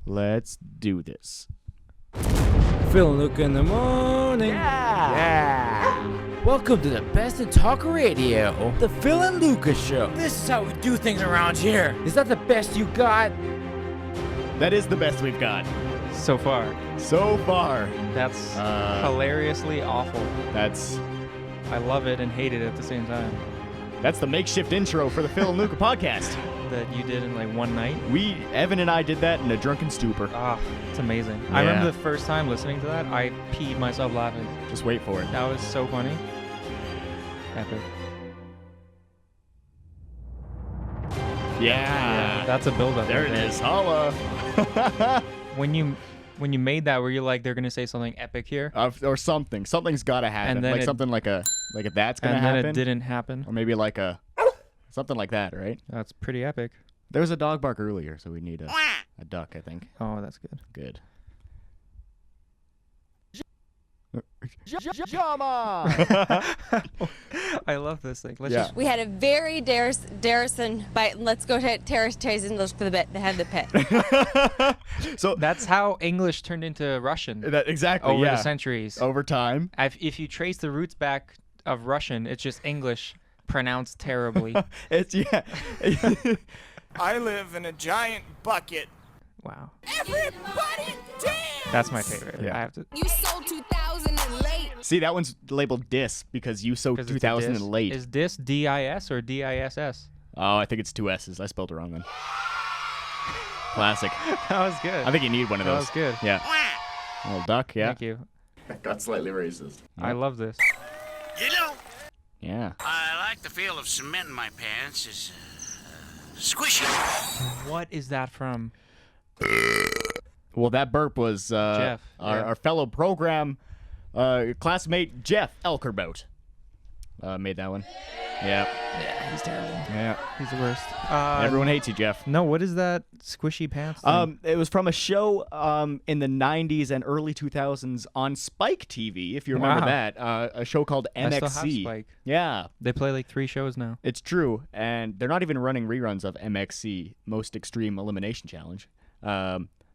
Let's do this. Phil and Luca in the morning. Yeah. Welcome to the best in talk radio, the Phil and Luca show. This is how we do things around here. Is that the best you got? That is the best we've got. So far. So far. That's hilariously awful. I love it and hate it at the same time. That's the makeshift intro for the Phil and Luca podcast. That you did in like one night? Evan and I did that in a drunken stupor. Ah, it's amazing. Yeah. I remember the first time listening to that, I peed myself laughing. Just wait for it. That was so funny. Epic. Yeah. That's a build-up. There it is. Holla. When you made that, were you like, they're gonna say something epic here? Or something. Something's gotta happen. And then something like a that's gonna happen. And then it didn't happen. Or maybe like a something like that, right? That's pretty epic. There was a dog bark earlier, so we need a duck, I think. Oh, that's good. Good. Jama! I love this thing. We had a very Darrison bite. Let's go to Terrace English for the bit. They had the pit. So that's how English turned into Russian. Exactly. Over the centuries. Over time. If you trace the roots back of Russian, it's just English pronounced terribly. I live in a giant bucket. Wow. Everybody dance! That's my favorite. Yeah. I have to. You sold 2000 and late. See, that one's labeled dis because you sold 2000 and late. Is dis D-I-S or D-I-S-S? Oh, I think it's two S's. I spelled it wrong then. Classic. That was good. I think you need one of those. That was good. Yeah. A little duck, yeah. Thank you. Got slightly racist. I love this. You know, Yeah. I like the feel of cement in my pants. It's squishy. What is that from? Well, that burp was Jeff. Our fellow program classmate Jeff Elkerbout made that one. Yeah. Yeah, he's terrible. Yeah. He's the worst. Everyone hates you, Jeff. No, what is that squishy pants thing? It was from a show in the 90s and early 2000s on Spike TV, if you remember Wow. that. A show called MXC. I still have Spike. Yeah. They play like 3 shows now. It's true, and they're not even running reruns of MXC, Most Extreme Elimination Challenge.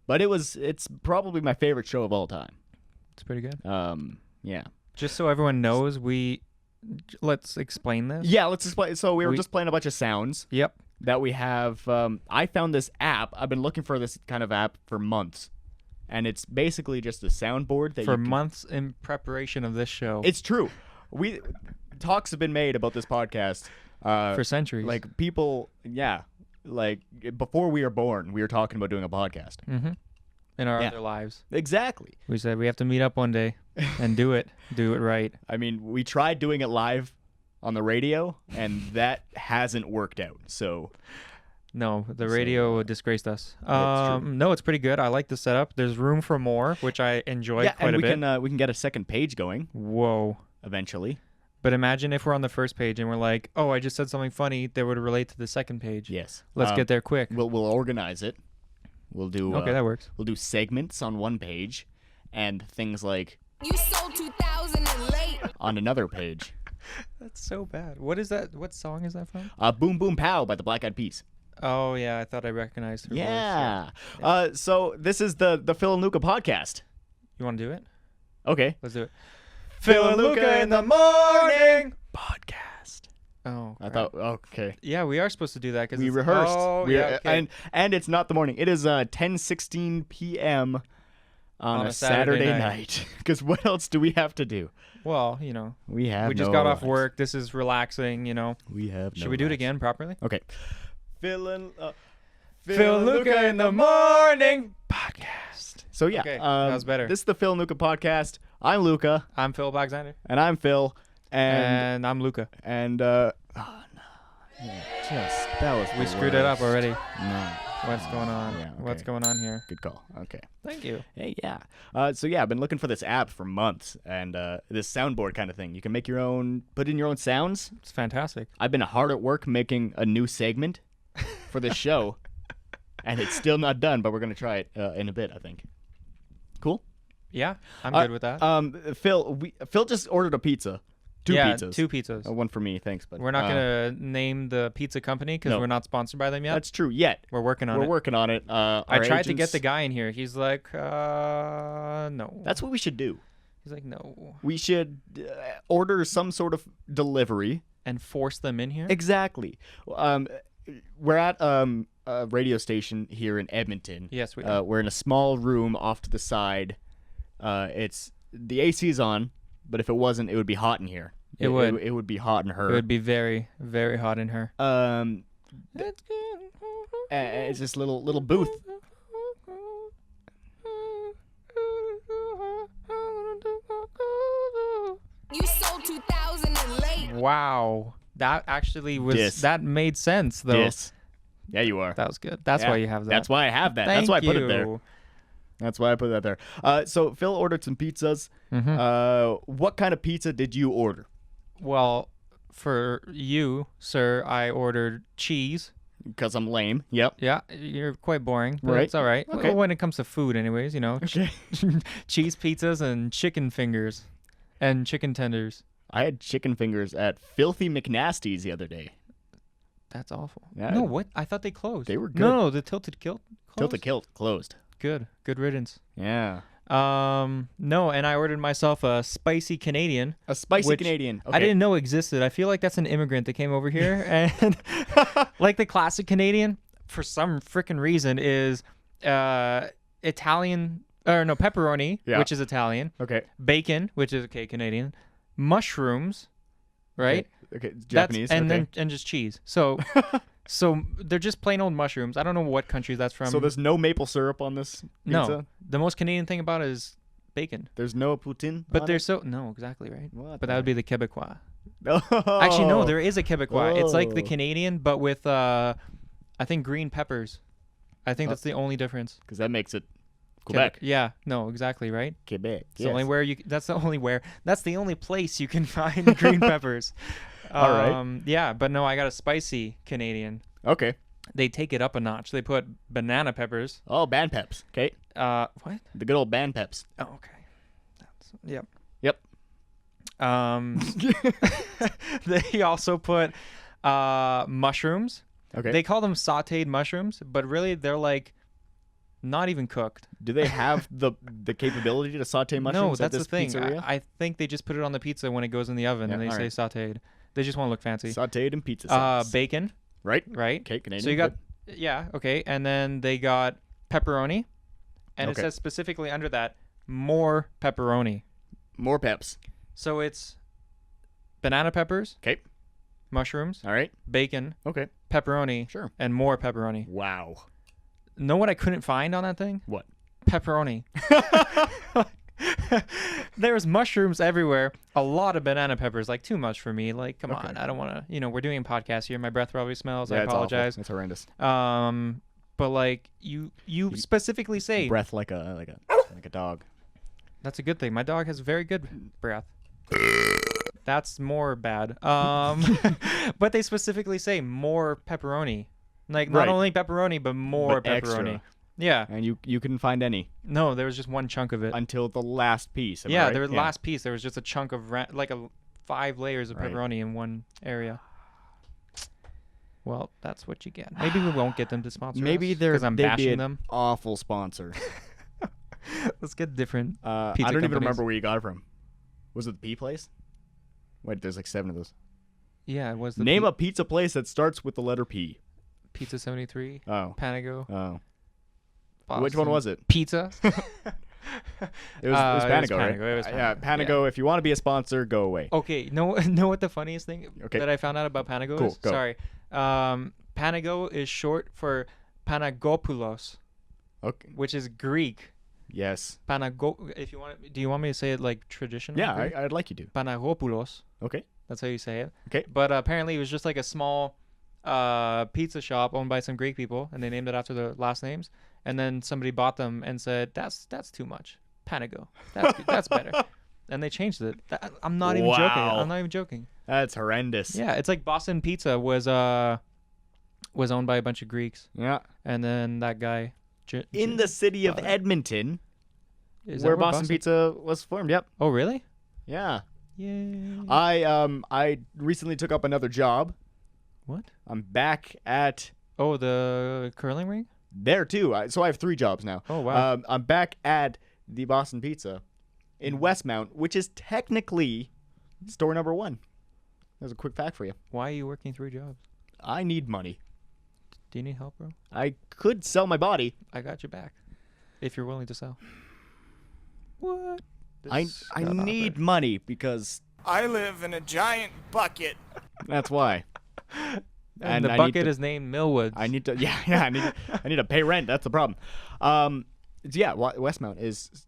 But it's probably my favorite show of all time. It's pretty good. Yeah. Just so everyone knows, let's explain this. Yeah, let's explain. So we were just playing a bunch of sounds. Yep. That we have. I found this app. I've been looking for this kind of app for months, and it's basically just a soundboard that months in preparation of this show. It's true. Talks have been made about this podcast for centuries. Like people, yeah. Like before we were born, we were talking about doing a podcast. Mm-hmm. In our other lives. Exactly. We said we have to meet up one day and do it right. I mean, we tried doing it live on the radio, and that hasn't worked out. So, no, the radio disgraced us. True. No, it's pretty good. I like the setup. There's room for more, which I enjoy quite a bit. And we can get a second page going. Whoa. Eventually. But imagine if we're on the first page and we're like, oh, I just said something funny that would relate to the second page. Yes. Let's get there quick. We'll organize it. We'll do. Okay, that works. We'll do segments on one page, and things like You sold 2000 and late. on another page. That's so bad. What is that? What song is that from? Boom Boom Pow by the Black Eyed Peas. Oh, yeah. I thought I recognized her Yeah. voice. So this is the Phil and Luca podcast. You want to do it? Okay. Let's do it. Phil and Luca in the morning podcast. Oh, I crap. thought, okay. Yeah, we are supposed to do that because We rehearsed. Oh, yeah, okay. And it's not the morning. It is 10:16 p.m. on a Saturday night. Because what else do we have to do? Well, you know, We just got off work. This is relaxing. You know, We have. should we do it again properly? Okay. Phil and Luca in the morning podcast. So yeah, Okay, that was better. This is the Phil and Luca podcast. I'm Luca, I'm Phil Alexander, and I'm Phil, and I'm Luca. oh no, yeah, that was We the screwed it up worst. already. No. What's going on? Yeah, okay. What's going on here? Good call. Okay. Thank you. Hey, yeah. So yeah, I've been looking for this app for months, and this soundboard kind of thing. You can make your own, put in your own sounds. It's fantastic. I've been hard at work making a new segment for this show, and it's still not done. But we're gonna try it in a bit, I think. Cool. Yeah, I'm good with that. Phil just ordered a pizza. Two yeah, pizzas. 2 pizzas. One for me, thanks. But We're not gonna name the pizza company because no. we're not sponsored by them yet. That's true. Yet We're working on we're it. working on it. I tried to get the guy in here. He's like, no. That's what we should do. He's like, no. We should order some sort of delivery. And force them in here? Exactly. We're at a radio station here in Edmonton. Yes, we are. We're in a small room off to the side. It's the AC is on, but if it wasn't, it would be hot in here. It would. It would be hot in her. It would be very, very hot in her. It's this little booth. You sold 2,000 and late. Wow. That actually was, Dis. that made sense, though. Yes. Yeah, you are. That was good. That's Yeah, why you have that. That's why I have that. Thank That's why I put it there. you. That's why I put that there. So Phil ordered some pizzas. What kind of pizza did you order? Well, for you, sir, I ordered cheese. Because I'm lame. Yep. Yeah, you're quite boring, but Right. it's all right. Okay. Well, when it comes to food, anyways, you know, Okay. cheese pizzas and chicken fingers and chicken tenders. I had chicken fingers at Filthy McNasty's the other day. That's awful. Yeah. No, what? I thought they closed. They were good. No, the Tilted Kilt closed? Tilted Kilt closed. Good riddance. Yeah. No, and I ordered myself a spicy Canadian. A spicy Which Canadian. I didn't know existed. I feel like that's an immigrant that came over here, and like the classic Canadian, for some freaking reason, is Italian or no pepperoni, Yeah. which is Italian, Okay. bacon, which is Canadian, mushrooms, right? Okay. Japanese. That's, and okay. then just cheese. So, so they're just plain old mushrooms. I don't know what country that's from. So there's no maple syrup on this pizza? no. The most Canadian thing about it is bacon. There's no poutine But on they're it? so no, exactly right. What But that would be the Quebecois. Oh. Actually, no, there is a Quebecois. It's like the Oh. Canadian, but with I think green peppers. I think that's the only difference. Because that makes it Quebec. Yeah, no, exactly right. Quebec. It's the only where you. That's the only place you can find green peppers. All right. Yeah, but no, I got a spicy Canadian. Okay. They take it up a notch. They put banana peppers. Oh, band peps. Okay. What? The good old band peps. Oh, okay. That's, yep. Yep. They also put mushrooms. Okay. They call them sautéed mushrooms, but really they're like not even cooked. Do they have the capability to saute mushrooms No, at that's this the thing. pizzeria? I think they just put it on the pizza when it goes in the oven, Yeah, and they say alright. sautéed. They just want to look fancy. Sauteed in pizza sauce. Bacon, right? right? Okay, Canadian. So you got yeah, okay, and then they got pepperoni, and Okay. it says specifically under that more pepperoni. more peps. So it's banana peppers, Okay. mushrooms, All right. bacon, Okay. pepperoni, Sure. and more pepperoni. Wow. Know what I couldn't find on that thing? What? Pepperoni. There's mushrooms everywhere. A lot of banana peppers. Like too much for me. Like come on, I don't want to. We're doing a podcast here. My breath probably smells. I Yeah, it's awful. apologize. It's horrendous. But like you specifically say Breath like a dog. that's a good thing. My dog has very good breath. That's more bad. But they specifically say more pepperoni. Like not Right. only pepperoni, but more But pepperoni. extra. Yeah. And you couldn't find any No, there was just one chunk of it. until the last piece. Am I Yeah, right? there was the last piece. There was just a chunk of 5 layers of Right. pepperoni in one area. Well, that's what you get. Maybe we won't get them to sponsor Maybe us they're because I'm they'd be bashing an them. awful sponsor. Let's get different. I Pizza don't even companies. remember where you got it from. Was it the P place? Wait, there's like 7 of those. Yeah, it was the Name a pizza place that starts with the letter P. Pizza 73, Oh. Panago. Oh. Which one Boston. was it? Pizza. It was Panago, right? Panago, it was Yeah, Panago, Panago. If you want to be a sponsor, go away. Okay, know what the funniest thing Okay. that I found out about Panago Cool, is? go. Sorry. Panago is short for Panagopoulos, Okay. which is Greek. Yes. If you want, do you want me to say it like traditional? Yeah, Greek? I'd like you to. Panagopoulos. Okay. That's how you say it. Okay. But apparently it was just like a small pizza shop owned by some Greek people, and they named it after their last names. And then somebody bought them and said, "That's too much. Panago. That's better." And they changed it. I'm not even joking. Wow. I'm not even joking. That's horrendous. Yeah, it's like Boston Pizza was owned by a bunch of Greeks, Yeah. and then that guy. In the city of Edmonton, Is that where Boston Pizza was formed. Yep. Oh, really? Yeah. Yay. I recently took up another job. What? I'm back at Oh, the curling ring? there too. So I have 3 jobs now. Oh, wow. I'm back at the Boston Pizza in Westmount, which is technically store number 1. There's a quick fact for you. Why are you working 3 jobs? I need money. Do you need help, bro? I could sell my body. I got your back. If you're willing to sell. What? I need money because I live in a giant bucket. that's why. And the I need bucket to- is named Millwoods. I need to I need to pay rent. That's the problem. Westmount is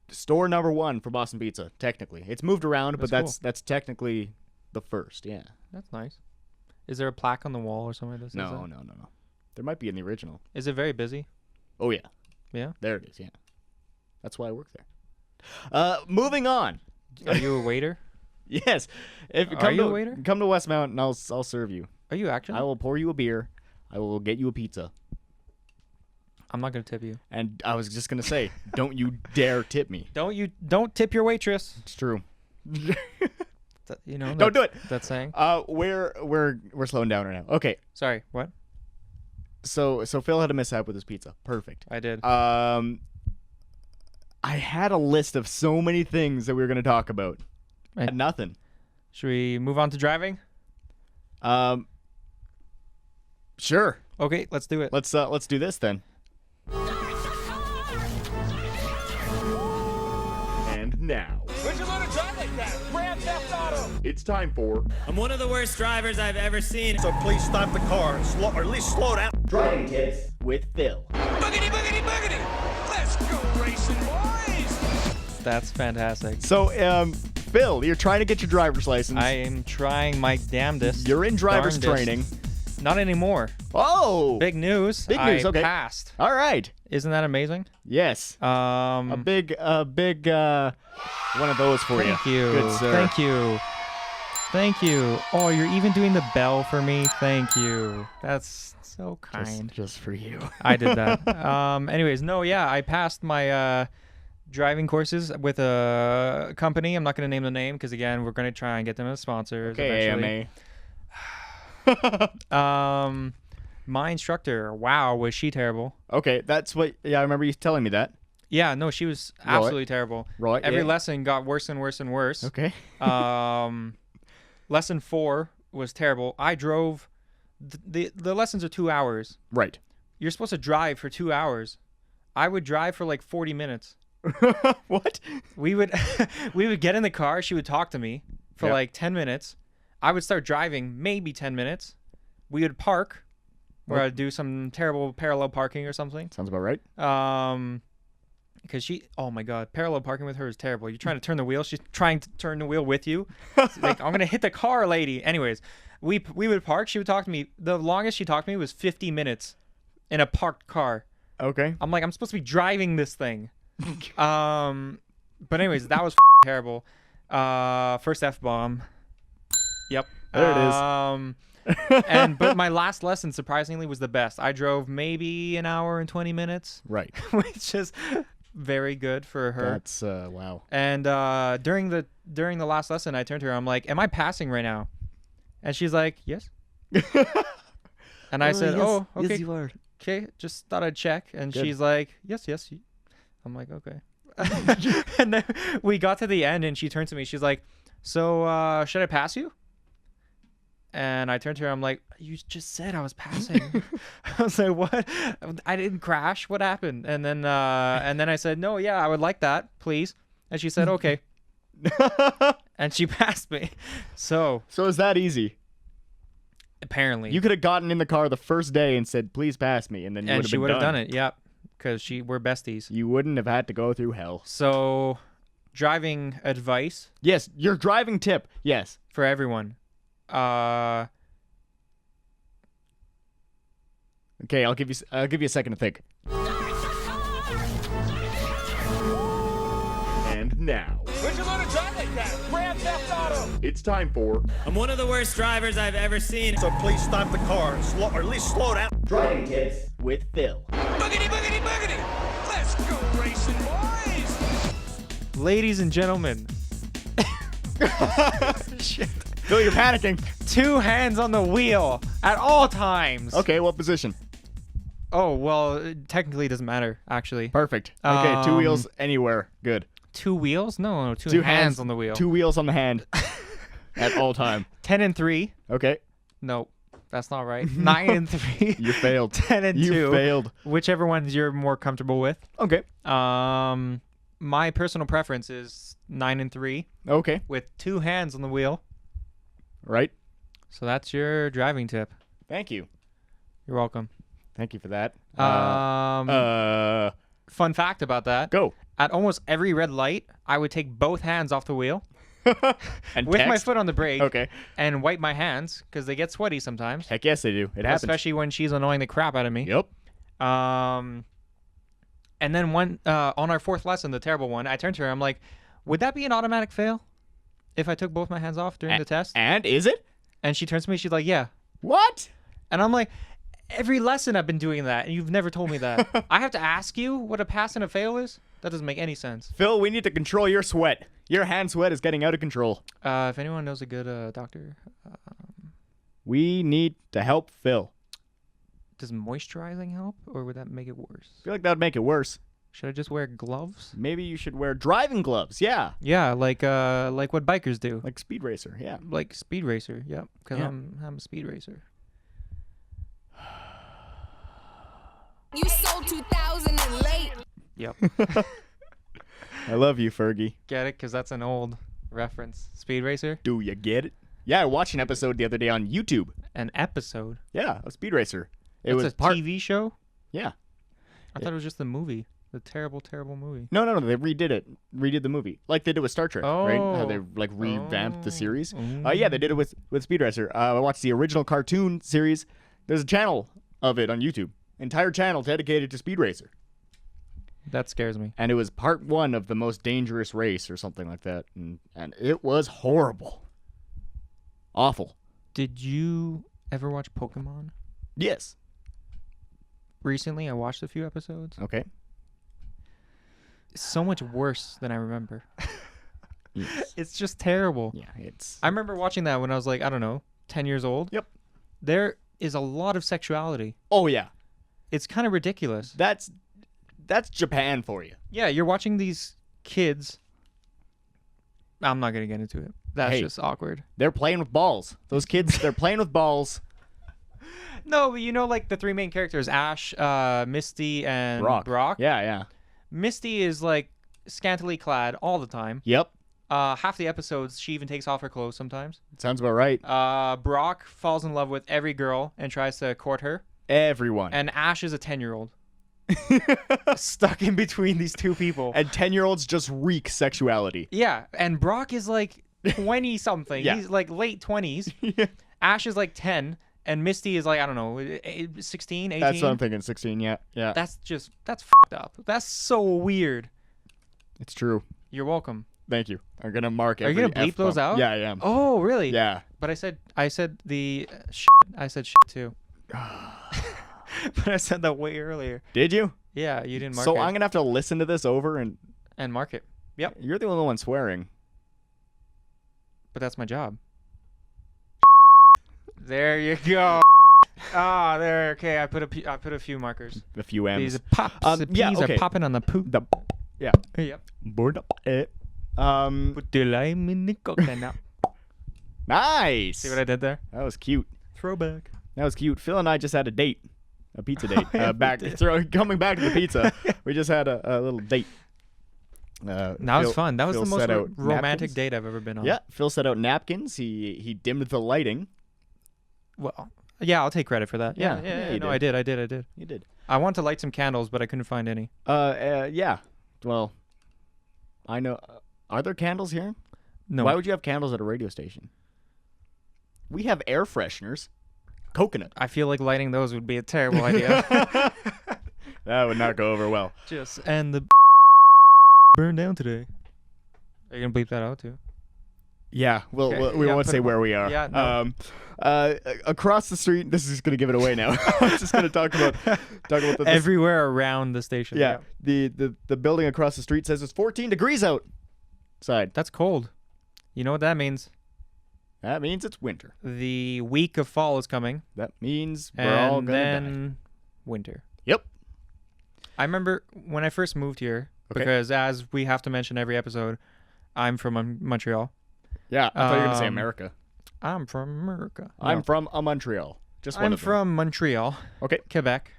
store number 1 for Boston Pizza. Technically, it's moved around, but that's technically the first. Yeah. That's nice. Is there a plaque on the wall or something that says No. that? There might be in the original. Is it very busy? Oh yeah. Yeah. There it is. Yeah. That's why I work there. Moving on. Are you a waiter? Yes. If Are come you to, a waiter? Come to Westmount and I'll serve you. Are you actually? I will pour you a beer. I will get you a pizza. I'm not gonna tip you. And I was just gonna say, don't you dare tip me. Don't tip your waitress. It's true. You know. Don't do it. That saying. We're slowing down right now. Okay. Sorry. What? So Phil had a mishap with his pizza. Perfect. I did. I had a list of so many things that we were gonna talk about. Right. And nothing. Should we move on to driving? Sure. Okay, let's do it. Let's do this then. And now Where'd you learn to drive like that? Grand Theft Auto. it's time for I'm one of the worst drivers I've ever seen. So please stop the car and slow, or at least slow down. driving tips with Phil. Boogity, boogity, boogity. Let's go racing, boys. That's fantastic. So, Phil, you're trying to get your driver's license. I am trying my damnedest. You're in driver's darndest. training. Not anymore. Oh, Big news. Big news, I okay. passed. All right. Isn't that amazing? Yes. A big one of those for you. Thank you. Good sir. Thank you. Thank you. Oh, you're even doing the bell for me. Thank you. That's so kind. Just for you. I did that. Anyways, no, yeah, I passed my driving courses with a company. I'm not going to name the name because, again, we're going to try and get them as sponsors eventually. AMA. My instructor, wow, was she terrible. Okay, that's what. Yeah, I remember you telling me that. Yeah, no, she was Right. absolutely terrible. Right. Every yeah. lesson got worse and worse and worse. Okay. Lesson 4 was terrible. I drove. The lessons are 2 hours. Right. You're supposed to drive for 2 hours. I would drive for like 40 minutes. What? We would get in the car. She would talk to me for Yeah. like 10 minutes. I would start driving maybe 10 minutes. We would park, where I'd do some terrible parallel parking or something. Sounds about right. Because oh my God, parallel parking with her is terrible. You're trying to turn the wheel. She's trying to turn the wheel with you. It's like, I'm going to hit the car, lady. Anyways, we would park. She would talk to me. The longest she talked to me was 50 minutes in a parked car. Okay. I'm like, I'm supposed to be driving this thing. But anyways, that was terrible. First F-bomb. Yep. There it is. But my last lesson surprisingly was the best. I drove maybe an hour and 20 minutes, Right. which is very good for her. That's wow. And during the last lesson, I turned to her. I'm like, "Am I passing right now?" And she's like, "Yes." And I said, yes, "Oh, okay, Yes, you are. okay. Just thought I'd check." And Good. she's like, "Yes, yes." I'm like, "Okay." And then we got to the end, and she turned to me. She's like, "So should I pass you?" And I turned to her. I'm like, "You just said I was passing." I was like, "What? I didn't crash. What happened?" And then I said, "No, yeah, I would like that, please." And she said, "Okay." And she passed me. So So is that easy? apparently, You could have gotten in the car the first day and said, "Please pass me," and then you and would have she been would have done done it. Yep, because we're besties. You wouldn't have had to go through hell. So driving advice Yes, your driving tip. Yes. for everyone. Okay, I'll give you a second to think. And now Where'd you learn to drive like that? Grand Theft Auto. it's time for I'm one of the worst drivers I've ever seen. So please stop the car and slow, or at least slow down. driving tips with Phil. Boogity, boogity, boogity. Let's go racing, boys. Ladies and gentlemen, Shit. Phil, you're panicking. 2 hands on the wheel at all times. Okay, what position? Oh, well, it technically doesn't matter, actually. Perfect. Okay, 2 Um, wheels anywhere. Good. 2 wheels? No, 2 2 hands on the wheel. 2 wheels on the hand at all time. 10 and 3. Okay. No, that's not right. 9 and 3. You failed. 10 and You 2. failed. Whichever ones you're more comfortable with. Okay. My personal preference is 9 and 3 Okay. with 2 hands on the wheel. Right. So that's your driving tip. Thank you. You're welcome. Thank you for that. Fun fact about that. Go. At almost every red light, I would take both hands off the wheel And with my text? foot on the brake Okay. and wipe my hands because they get sweaty sometimes. Heck yes, they do. It happens. Especially when she's annoying the crap out of me. Yep. And then on our 4th lesson, the terrible one, I turned to her. I'm like, would that be an automatic fail if I took both my hands off during the test? And is it? And she turns to me. She's like, yeah. What? And I'm like, every lesson I've been doing that, and you've never told me that. I have to ask you what a pass and a fail is? That doesn't make any sense. Phil, we need to control your sweat. Your hand sweat is getting out of control. If anyone knows a good doctor, We need to help Phil. does moisturizing help, or would that make it worse? I feel like that would make it worse. Should I just wear gloves? Maybe you should wear driving gloves. Yeah. Yeah, like what bikers do. Like Speed Racer. Yeah. Like Speed Racer, yep. Because Yeah. I'm a Speed Racer. You sold 2000 and late. Yep. I love you, Fergie. Get it? Because that's an old reference. Speed Racer? Do you get it? Yeah, I watched an episode the other day on YouTube. An episode? Yeah, of Speed Racer. It It's was a part. TV show? Yeah. I thought it was just the movie. The terrible, terrible movie. No, they redid it. Redid the movie, like they did with Star Trek, right? How they Oh. like revamped the series. Oh. Yeah, they did it with Speed Racer. I watched the original cartoon series. There's a channel of it on YouTube. Entire channel dedicated to Speed Racer. That scares me. And it was part 1 of the most dangerous race or something like that. And it was horrible. Awful. Did you ever watch Pokemon? Yes. Recently, I watched a few episodes. Okay. It's so much worse than I remember. Yes. It's just terrible. Yeah, it's... I remember watching that when I was like, I don't know, 10 years old. Yep. There is a lot of sexuality. Oh, yeah. It's kind of ridiculous. That's Japan for you. Yeah, you're watching these kids. I'm not going to get into it. That's Hey. just awkward. They're playing with balls. Those kids, they're playing with balls. No, but you know, like the 3 main characters, Ash, Misty, and Brock. Yeah, yeah. Misty is like scantily clad all the time. Yep. Half the episodes, she even takes off her clothes sometimes. Sounds about right. Brock falls in love with every girl and tries to court her. Everyone. And Ash is a 10-year-old. Stuck in between these 2 people. And 10-year-olds just reek sexuality. Yeah, and Brock is like 20-something. Yeah. He's like late 20s. Yeah. Ash is like 10, and Misty is like, I don't know, 16, 18. That's what I'm thinking. 16. Yeah, yeah. That's fucked up. That's so weird. It's true. You're welcome. Thank you. I'm gonna mark. Are you gonna bleep those out? Yeah, I am. Oh, really? Yeah. But I said the shit. I said shit too. But I said that way earlier. Did you? Yeah, you didn't mark So it. I'm gonna have to listen to this over and mark it. Yep. You're the only one swearing. But that's my job. There you go. Ah, there. Okay, I put a few markers. A few M's. These pops. The yeah, peas okay. are popping on the poop. Yeah. Yep. Board up. Put the lime in the coconut. Nice. See what I did there? That was cute. Throwback. That was cute. Phil and I just had a date. A pizza date. Yeah, we back did. coming back to the pizza. We just had a little date. That was fun. That was Phil the most set out romantic napkins. date I've ever been on. Yeah, Phil set out napkins. He dimmed the lighting. Well, yeah, I'll take credit for that. Yeah, Yeah, you no, did. I did. He did. I wanted to light some candles, but I couldn't find any. Yeah. Well, I know. Are there candles here? No. Why would you have candles at a radio station? We have air fresheners. Coconut. I feel like lighting those would be a terrible idea. That would not go over well. And the burned down today. Are you gonna bleep that out too? Yeah, Okay, we yeah, won't put say it- where we are. yeah, no. Across the street. This is gonna give it away now. I'm just gonna talk about the Everywhere around the station. Yeah, the building across the street says it's 14 degrees outside. That's cold. You know what that means? That means it's winter. The week of fall is coming. That means we're and all gonna then die. winter. Yep. I remember when I first moved here, Okay. because as we have to mention every episode, I'm from Montreal. Yeah, I thought you were gonna say Um, America. I'm from America. I'm No. from Montreal. Just one I'm of them. from Montreal, Okay. Quebec,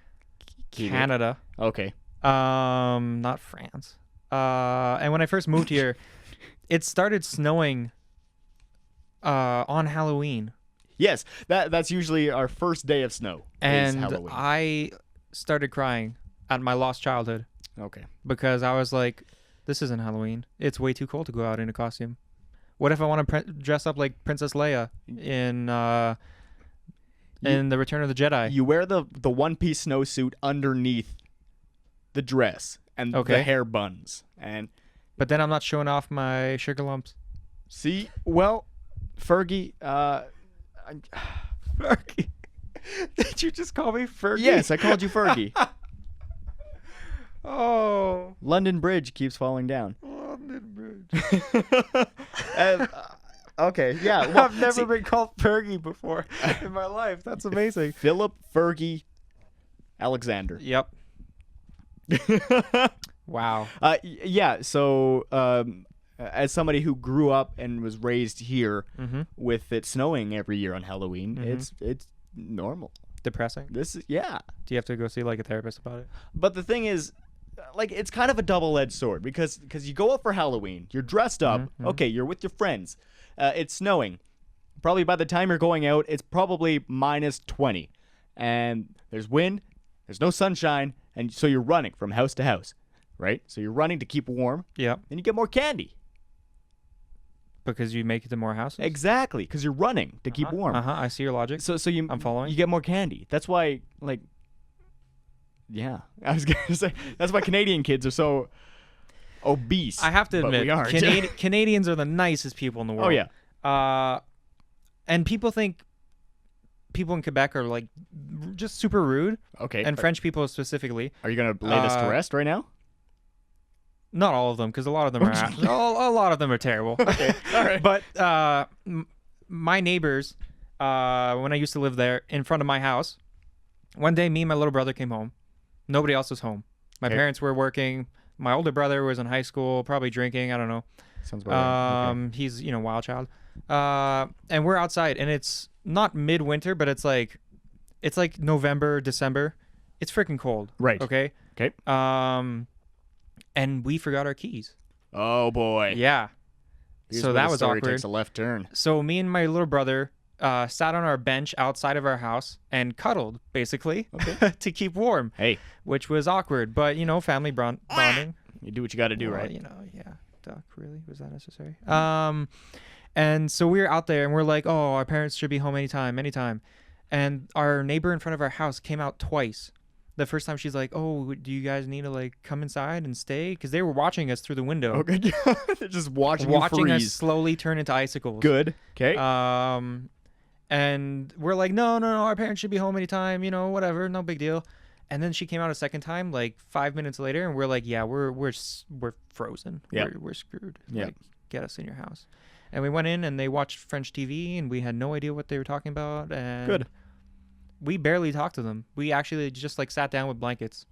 Canada. Okay. Not France. And when I first moved here, it started snowing on Halloween. Yes, that's usually our first day of snow. Is And Halloween. I started crying at my lost childhood Okay. because I was like, this isn't Halloween. It's way too cold to go out in a costume. What if I want to dress up like Princess Leia in The Return of the Jedi? You wear the one-piece snowsuit underneath the dress and the Okay. hair buns. And But then I'm not showing off my sugar lumps. see, well, Fergie, Fergie. Did you just call me Fergie? yes, I called you Fergie. Oh. London Bridge keeps falling down. London Bridge. Uh, okay, yeah. Well, I've never see, been called Fergie before in my life. That's amazing. Philip Fergie Alexander. Yep. Wow. Yeah, so as somebody who grew up and was raised here Mm-hmm. with it snowing every year on Halloween, it's normal. Depressing. This is yeah. Do you have to go see like a therapist about it? But the thing is, like, it's kind of a double-edged sword because you go out for Halloween, you're dressed up, okay, you're with your friends, it's snowing. Probably by the time you're going out, it's probably -20, and there's wind, there's no sunshine, and so you're running from house to house, right? So you're running to keep warm, Yeah. and you get more candy. Because you make it to more houses? Exactly, because you're running to keep warm. I see your logic. So you I'm following. You get more candy. That's why, like, yeah, I was gonna say that's why Canadian kids are so obese. I have to but we admit, aren't. Canadians are the nicest people in the world. Oh yeah. And people think people in Quebec are like just super rude, Okay. and French people specifically. Are you gonna lay this to Uh, rest right now? Not all of them, because a lot of them are a lot of them are terrible. Okay. All right. But my neighbors, when I used to live there, in front of my house, one day me and my little brother came home. Nobody else was home. My Okay. parents were working. My older brother was in high school, probably drinking. I don't know. Sounds about right. Okay. He's wild child. And we're outside, and it's not midwinter, but it's like November, December. It's freaking cold. Right. Okay. Okay. And we forgot our keys. Oh boy. Yeah. Here's So where that the was story awkward. Takes a left turn. So me and my little brother sat on our bench outside of our house and cuddled, basically, to keep warm, Hey, which was awkward. But, family bonding. you do what you got to do, Well, right? Yeah. Duck, really? Was that necessary? And so we were out there, and we're like, oh, our parents should be home anytime. And our neighbor in front of our house came out twice. The first time she's like, oh, do you guys need to, like, come inside and stay? Because they were watching us through the window. Okay. They're just watching you Us freeze. slowly turn into icicles. Good. Okay. And we're like, no, our parents should be home anytime, whatever, no big deal. And then she came out a second time, like 5 minutes later, and we're like, yeah, we're frozen. Yeah. We're screwed. Yeah. Like, get us in your house. And we went in, and they watched French TV, and we had no idea what they were talking about. And Good. we barely talked to them. We actually just like sat down with blankets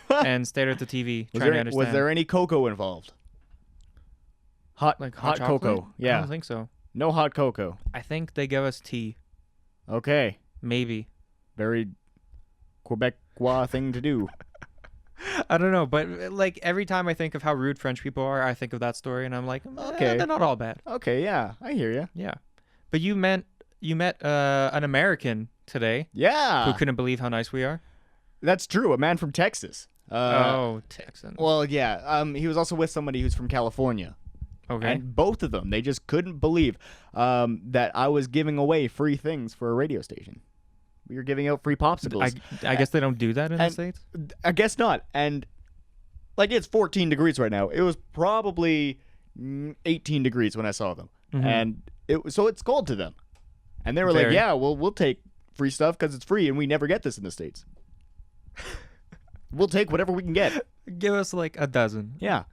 and stared at the TV, was trying to there, understand. was there any cocoa involved? Hot hot chocolate? cocoa. I Yeah. don't think so. No hot cocoa. I think they gave us tea, Okay. maybe. Very Quebecois thing to do. I don't know, but like every time I think of how rude French people are, I think of that story, and I'm like, Okay. they're not all bad. Okay, yeah, I hear you. Yeah, but you met an American today Yeah, who couldn't believe how nice we are. that's true. A man from Texas. Texans. Well, yeah. He was also with somebody who's from California. Okay. And both of them, they just couldn't believe that I was giving away free things for a radio station. We were giving out free popsicles. I guess they don't do that in the and- States. I guess not. And like it's 14 degrees right now. It was probably 18 degrees when I saw them, and so it's cold to them. And they were like, Very. "Yeah, well, we'll take free stuff because it's free, and we never get this in the States. We'll take whatever we can get." Give us like a dozen. Yeah,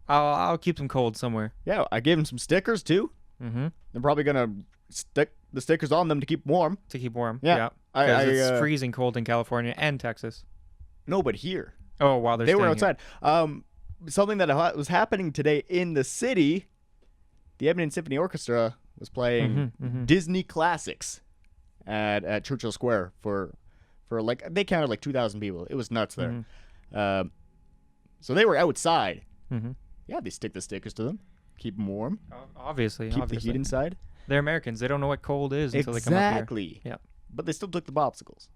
I'll keep them cold somewhere. yeah. I gave them some stickers too. Mm-hmm. They're probably gonna stick the stickers on them to keep warm. To keep warm. Yeah. Because it's freezing cold in California and Texas. No, but here Oh, while they were staying outside. Something that was happening today in the city. The Edmonton Symphony Orchestra was playing Disney classics at Churchill Square for like they counted like 2,000 people. It was nuts there. So they were outside. Mm-hmm. Yeah, they stick the stickers to them, keep them warm, Obviously. keep the heat inside. They're Americans. They don't know what cold is until they come up here. Exactly. Yeah. But they still took the popsicles.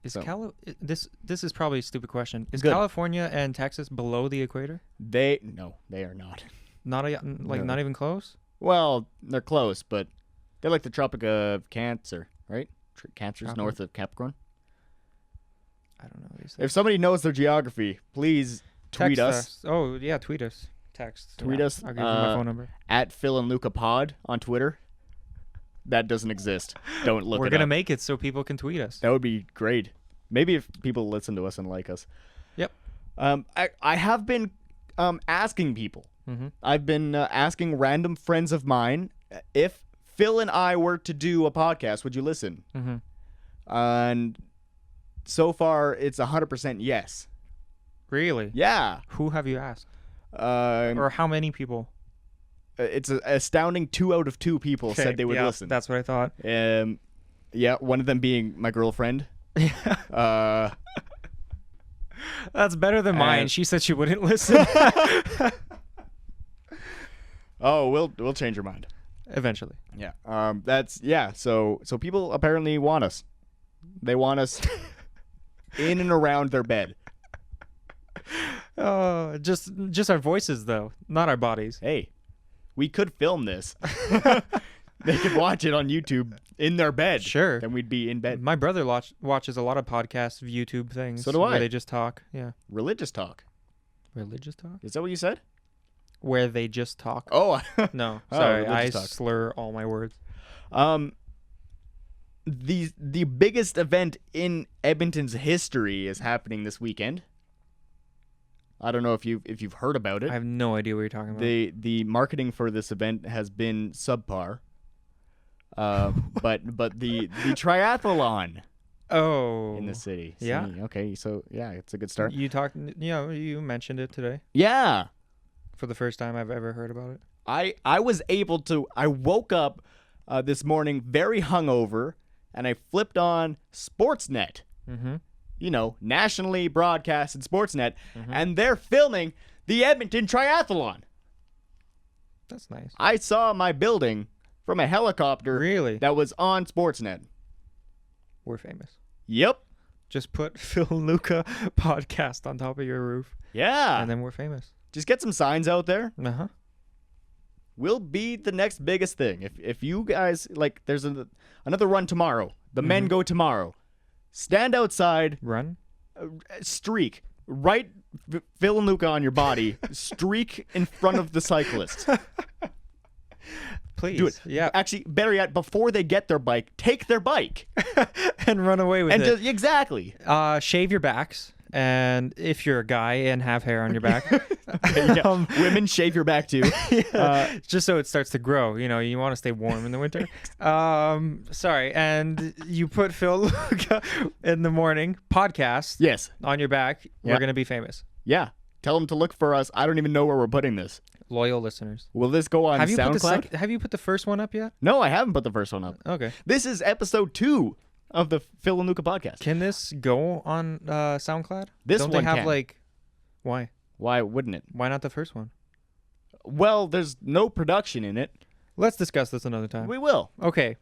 Is So- this is probably a stupid question. Is Good. California and Texas below the equator? They are not. Not No. not even close. Well, they're close, but they're like the Tropic of Cancer, right? Cancer's Tropic. north of Capricorn. I don't know these If things. somebody knows their geography, please tweet Text us. Oh yeah, tweet us. Text. Tweet Yeah. us, I'll give you my phone number. At Phil and Luca Pod on Twitter. That doesn't exist. Don't look We're it gonna up. make it so people can tweet us. That would be great. Maybe if people listen to us and like us. Yep. I have been asking people. Mm-hmm. I've been asking random friends of mine if Phil and I were to do a podcast, would you listen? Mm-hmm. And so far, it's 100% yes. Really? Yeah. Who have you asked? Or Or how many people? it's an astounding 2 out of 2 people said they would yeah, listen. That's what I thought. Yeah, one of them being my girlfriend. That's better than mine. And- She said she wouldn't listen. Oh, we'll change your mind. Eventually. Yeah. So people apparently want us. They want us in and around their bed. Just our voices though, not our bodies. Hey, we could film this. They could watch it on YouTube in their bed. Sure. Then we'd be in bed. My brother watches a lot of podcasts, YouTube things. So do I. Where they just talk. Yeah. Religious talk. Religious talk? Is that what you said? Where they just talk. Oh. No, Oh, sorry. I religious talk. slur all my words. The biggest event in Edmonton's history is happening this weekend. I don't know if you've heard about it. I have no idea what you're talking about. The marketing for this event has been subpar. But the triathlon Oh. in the city. Yeah? See, okay, so yeah, it's a good start. You mentioned it today Yeah. for the first time I've ever heard about it. I was able to. I woke up this morning very hungover, and I flipped on Sportsnet. Mm-hmm. You know, nationally broadcasted Sportsnet, and they're filming the Edmonton Triathlon. That's nice. I saw my building from a helicopter. Really? That was on Sportsnet. We're famous. Yep. Just put Phil and Luca podcast on top of your roof, Yeah. and then we're famous. Just get some signs out there. Uh-huh. We'll be the next biggest thing. If you guys like, there's another run tomorrow. The men go tomorrow. Stand outside. Run? Streak. Right, Phil and Luca on your body. Streak in front of the cyclists. Please. Do it. Yeah. Actually, better yet, before they get their bike, take their bike. And run away with And it. just, exactly. Shave your backs. And if you're a guy and have hair on your back, Yeah. Women, shave your back too. just so it starts to grow. You know, you want to stay warm in the winter. Sorry. And you put Phil Luca in the morning podcast Yes. on your back. Yeah. We're going to be famous. Yeah. Tell them to look for us. I don't even know where we're putting this. Loyal listeners. Will this go on Have you SoundCloud? have you put the first one up yet? No, I haven't put the first one up. Okay. This is episode 2 of the Phil and Luca podcast. Can this go on SoundCloud? This Don't one they have can. like why? Why wouldn't it? Why not the first one? Well, there's no production in it. Let's discuss this another time. We will. Okay.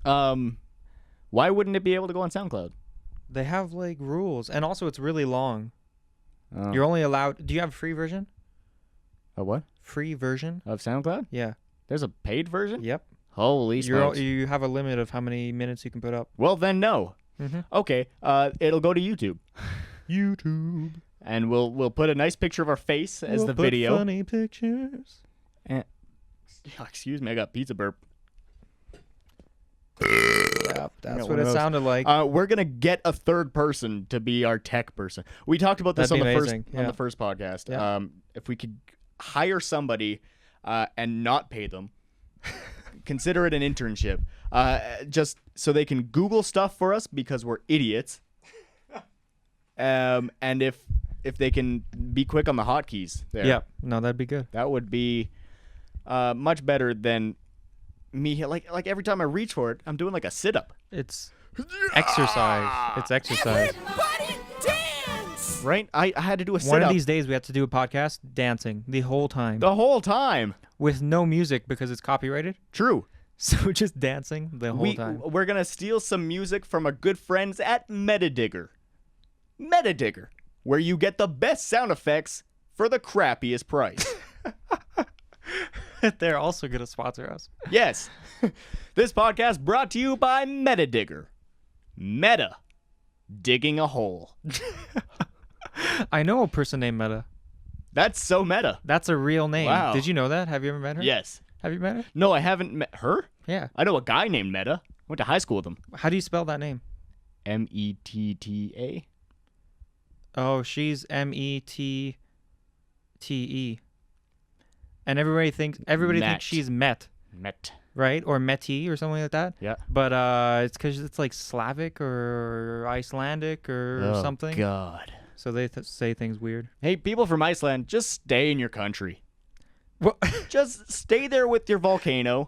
Why wouldn't it be able to go on SoundCloud? They have like rules, and also it's really long. Oh. You're only allowed. Do you have a free version? A what? Free version? Of SoundCloud? Yeah. There's a paid version? Yep. Holy smokes. You have a limit of how many minutes you can put up. Well, then no. Mhm. Okay. It'll go to YouTube. YouTube. And we'll put a nice picture of our face as the video. Funny pictures. Eh. Excuse me, I got pizza burp. Yep, that's got what one of it those. sounded like. We're gonna get a third person to be our tech person. We talked about this That'd on be the amazing, on yeah. the first podcast. Yeah. If we could hire somebody and not pay them. Consider it an internship. Just so they can Google stuff for us because we're idiots. And if they can be quick on the hotkeys there. Yeah. No, that'd be good. That would be much better than me. Like every time I reach for it, I'm doing like a sit-up. It's exercise. It's exercise. Everybody dance! Right? I had to do a sit-up. One of these days we have to do a podcast dancing the whole time the whole time. with no music because it's copyrighted. True. So just dancing the whole time. We're going to steal some music from our good friends at Metadigger. Metadigger, where you get the best sound effects for the crappiest price. They're also going to sponsor us. Yes. This podcast brought to you by Metadigger. Meta. Digging a hole. I know a person named Meta. That's so meta. That's a real name. Wow. Did you know that? Have you ever met her? Yes. Have you met her? No, I haven't met her. Yeah. I know a guy named Meta. Went to high school with him. How do you spell that name? Metta. Oh, she's Mettee. And everybody thinks Met. she's Met, Met. right? Or Metti or something like that. Yeah. But it's because it's like Slavic or Icelandic or Oh, something. God. So they say things weird. Hey, people from Iceland, just stay in your country. Well, Just stay there with your volcano.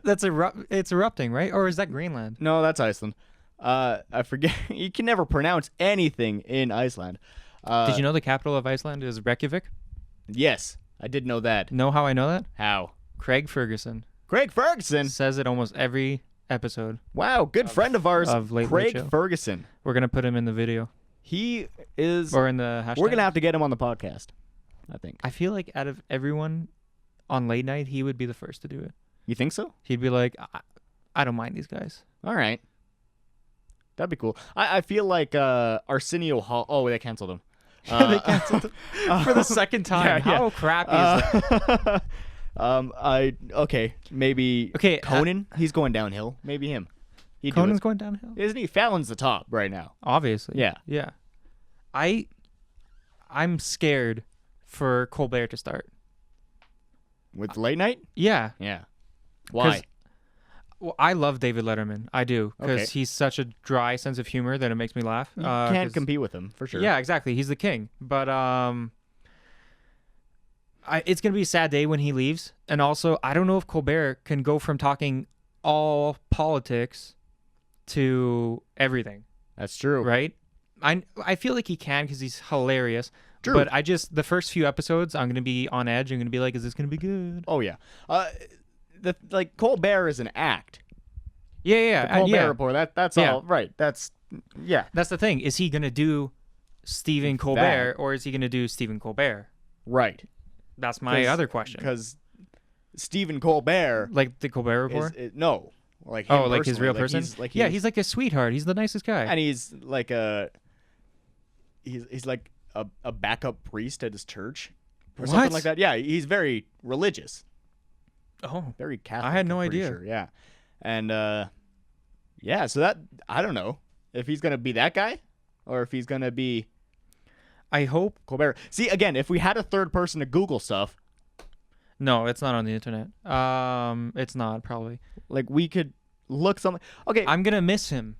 that's it's erupting, right? Or is that Greenland? No, that's Iceland. I forget. You can never pronounce anything in Iceland. Did you know the capital of Iceland is Reykjavik? Yes, I did know that. Know how I know that? How? Craig Ferguson Craig Ferguson. says it almost every episode. Wow, good friend of ours, of Late Late Craig Show. Ferguson. We're gonna put him in the video He is. or in the hashtag. We're gonna have to get him on the podcast, I think. I feel like out of everyone on late night, he would be the first to do it. You think so? He'd be like, I don't mind these guys. All right. That'd be cool. I feel like Arsenio Hall. Oh, they canceled him. They canceled it for the second time. Yeah, yeah. How crappy is that? Maybe Okay, Conan. He's going downhill. Maybe him. He'd do Conan's it. going downhill. Isn't he? Fallon's the top right now. Obviously. Yeah. Yeah. I'm scared for Colbert to start. With late night? Yeah. Yeah. Why? Well, I love David Letterman. I do because Okay. he's such a dry sense of humor that it makes me laugh. You can't 'Cause- compete with him for sure. Yeah, exactly. He's the king. But it's gonna be a sad day when he leaves. And also, I don't know if Colbert can go from talking all politics to everything. That's true. Right? I feel like he can because he's hilarious. True. But the first few episodes, I'm gonna be on edge. I'm gonna be like, is this gonna be good? Oh yeah. Colbert is an act. Yeah, The Colbert yeah. Report. That's Yeah. all right. That's yeah. That's the thing. Is he gonna do Stephen Colbert or is he gonna do Stephen Colbert? Right. That's my other question. Because Stephen Colbert Like the Colbert Report? no, like him Like his personally. real person? He's like a sweetheart. He's the nicest guy. and he's like he's like a backup priest at his church or something What? like that. Yeah, he's very religious, Oh, very Catholic. I had no I'm pretty idea. sure, yeah, and yeah. So that I don't know if he's gonna be that guy or if he's gonna be I hope. Colbert. See, again, if we had a third person to Google stuff, No, it's not on the internet. It's not probably. like we could look something. Okay, I'm gonna miss him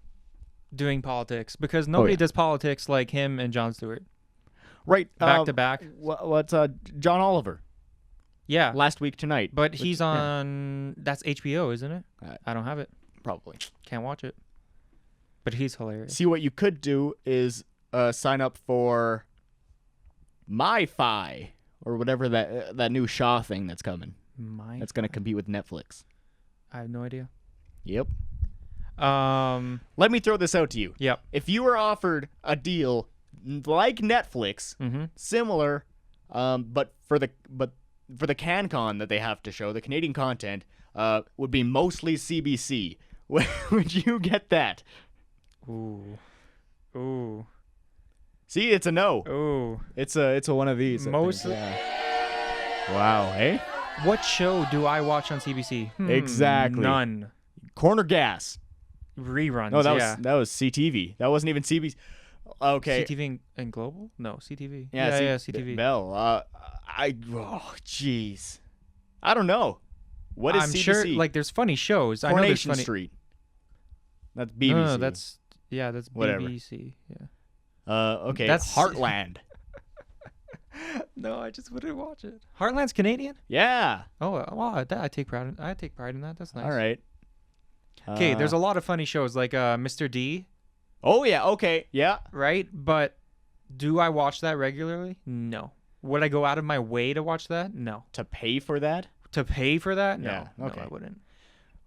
doing politics because nobody yeah. does politics like him and Jon Stewart right back to back. What's John Oliver Yeah, last week tonight? but which- he's yeah, on. That's HBO, isn't it? I don't have it. probably. Can't watch it. But he's hilarious. See, what you could do is sign up for MyFi or whatever that new Shaw thing that's coming. That's going to compete with Netflix. I have no idea. Yep. Um. Let me throw this out to you. Yep. If you were offered a deal like Netflix, Mm-hmm. similar, but for the CanCon that they have to show, the Canadian content would be mostly CBC. Would you get that? Ooh. Ooh. See, it's a no. Ooh. It's a one of these. I think. Mostly- Yeah. Wow. Hey. What show do I watch on CBC? Exactly. None. Corner Gas. Reruns. No, that yeah. was CTV. That wasn't even CBC. Okay. CTV and Global? No, CTV. Yeah, CTV. Bell. Oh, jeez. I don't know. What is I'm CBC? sure like there's funny shows. I know there's Coronation funny. Street. That's BBC. No, that's Whatever. BBC. Yeah. Okay. That's- Heartland. No, I just wouldn't watch it. Heartland's Canadian. Yeah. Oh, well, I take pride in. I take pride in that. That's nice. All right. Okay, there's a lot of funny shows like Mr. D, Oh yeah. Okay. Yeah. right? But do I watch that regularly? No. Would I go out of my way to watch that? No. To pay for that? To pay for that? No. Yeah, okay. No, I wouldn't.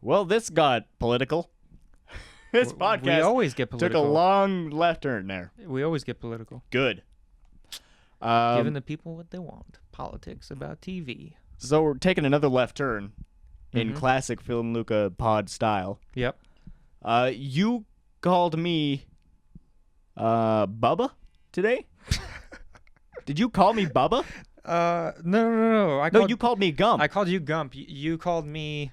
Well, this got political. This We podcast always get took political. a long left turn there. We always get political. Good. Giving the people what they want. Politics about TV. So we're taking another left turn in Mhm. classic Film Luca pod style. Yep. You called me Bubba today? Did you call me Bubba? No. No, you called me Gump. I called you Gump. You called me.